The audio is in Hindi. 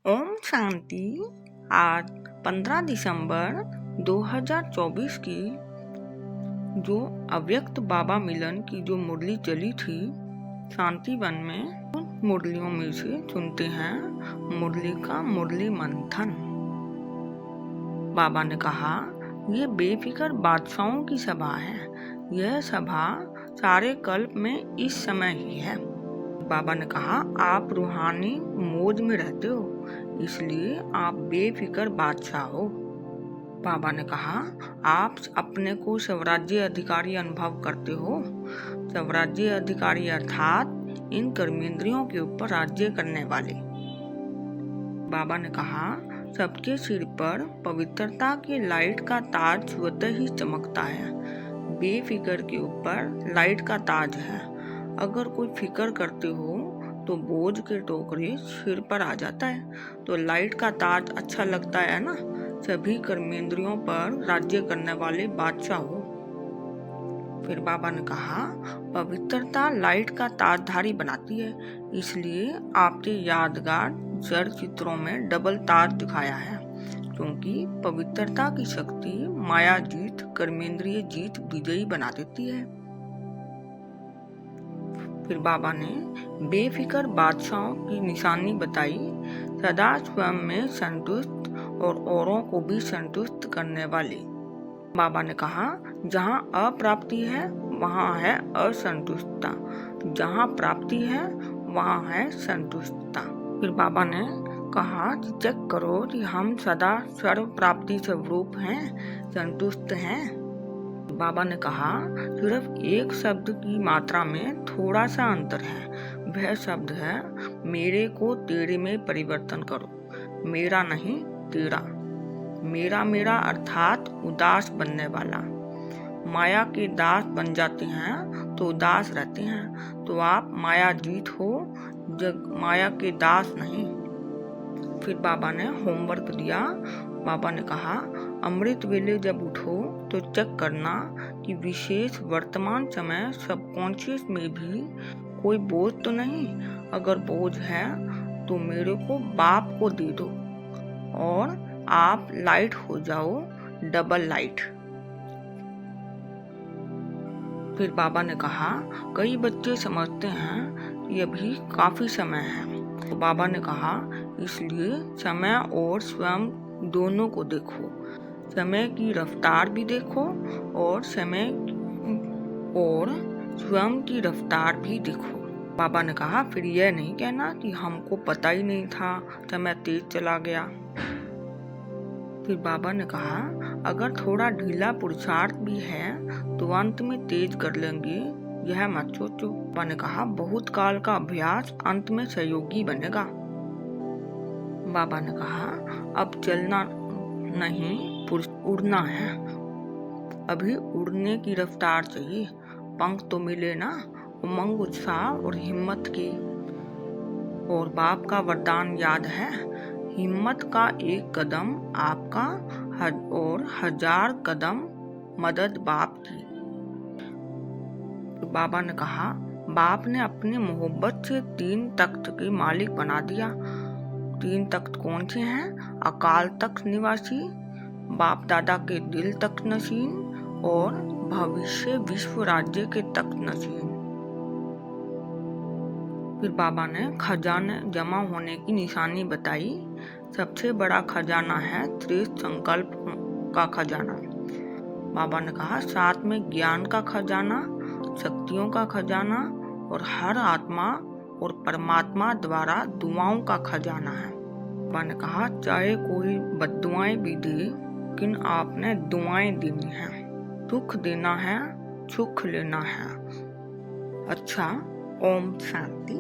ओम शांति। आज 15 दिसंबर 2024 की जो अव्यक्त बाबा मिलन की जो मुरली चली थी शांति वन में, उन मुरलियों में से सुनते हैं मुरली का मुरली मंथन। बाबा ने कहा, ये बेफिक्र बादशाहों की सभा है। यह सभा सारे कल्प में इस समय ही है। बाबा ने कहा, आप रूहानी मौज में रहते हो, इसलिए आप बेफिक्र बादशाह हो। बाबा ने कहा, आप अपने को स्वराज्य अधिकारी अनुभव करते हो। स्वराज्य अधिकारी अर्थात इन कर्मेंद्रियों के ऊपर राज्य करने वाले। बाबा ने कहा, सबके सिर पर पवित्रता के लाइट का ताज स्वतः ही चमकता है। बेफिक्र के ऊपर लाइट का ताज है। अगर कोई फिक्र करते हो तो बोझ के टोकरे सिर पर आ जाता है, तो लाइट का ताज अच्छा लगता है ना। सभी कर्मेंद्रियों पर राज्य करने वाले बादशाह हो। फिर बाबा ने कहा, पवित्रता लाइट का ताजधारी बनाती है, इसलिए आपके यादगार जड़ चित्रों में डबल ताज दिखाया है, क्योंकि पवित्रता की शक्ति माया जीत, कर्मेंद्रिय जीत विजयी बना देती है। फिर बाबा ने बेफिक्र बादशाहों की निशानी बताई, सदा स्वयं में संतुष्ट और औरों को भी संतुष्ट करने वाले। बाबा ने कहा, जहाँ अप्राप्ति है वहाँ है असंतुष्टता, जहाँ प्राप्ति है वहाँ है संतुष्टता। फिर बाबा ने कहा कि चेक करो कि हम सदा सर्व प्राप्ति स्वरूप हैं, संतुष्ट हैं। बाबा ने कहा, सिर्फ एक शब्द की मात्रा में थोड़ा सा अंतर है। वह शब्द है, मेरे को तेरे में परिवर्तन करो। मेरा नहीं, तेरा। मेरा मेरा अर्थात उदास बनने वाला। माया के दास बन जाते हैं तो उदास रहते हैं, तो आप माया जीत हो, जग माया के दास नहीं। फिर बाबा ने होमवर्क दिया। बाबा ने कहा, अमृत वेले जब उठो तो चेक करना कि विशेष वर्तमान समय सबकॉन्शियस में भी कोई बोझ तो नहीं। अगर बोझ है तो मेरे को बाप को दे दो और आप लाइट हो जाओ, डबल लाइट। फिर बाबा ने कहा, कई बच्चे समझते हैं कि अभी काफी समय है। तो बाबा ने कहा, इसलिए समय और स्वयं दोनों को देखो। समय की रफ्तार भी देखो और समय और स्वयं की रफ्तार भी देखो। बाबा ने कहा, फिर यह नहीं कहना कि हमको पता ही नहीं था, समय तेज चला गया। फिर बाबा ने कहा, अगर थोड़ा ढीला पुरुषार्थ भी है तो अंत में तेज कर लेंगे, यह मत सोचो। बाबा ने कहा, बहुत काल का अभ्यास अंत में सहयोगी बनेगा। बाबा ने कहा, अब चलना नहीं, उड़ना है। अभी उड़ने की रफ्तार चाहिए। पंख तो मिले ना, उमंग, उत्साह और हिम्मत की। और बाप का वरदान याद है, हिम्मत का एक कदम आपका और 1000 कदम मदद बाप की। तो बाबा ने कहा, बाप ने अपनी मोहब्बत से 3 तख्त के मालिक बना दिया। 3 तख्त कौन से हैं? अकाल तख्त निवासी, बाप दादा के दिल तख्त नशीन और भविष्य विश्व राज्य के तख्त नशीन। फिर बाबा ने खजाने जमा होने की निशानी बताई। सबसे बड़ा खजाना है श्रेष्ठ संकल्प का खजाना। बाबा ने कहा, साथ में ज्ञान का खजाना, शक्तियों का खजाना और हर आत्मा और परमात्मा द्वारा दुआओं का खजाना है। बाबा ने कहा, चाहे कोई बद्दुआएं भी दे, लेकिन आपने दुआएं देनी है। सुख देना है, सुख लेना है। अच्छा, ओम शांति।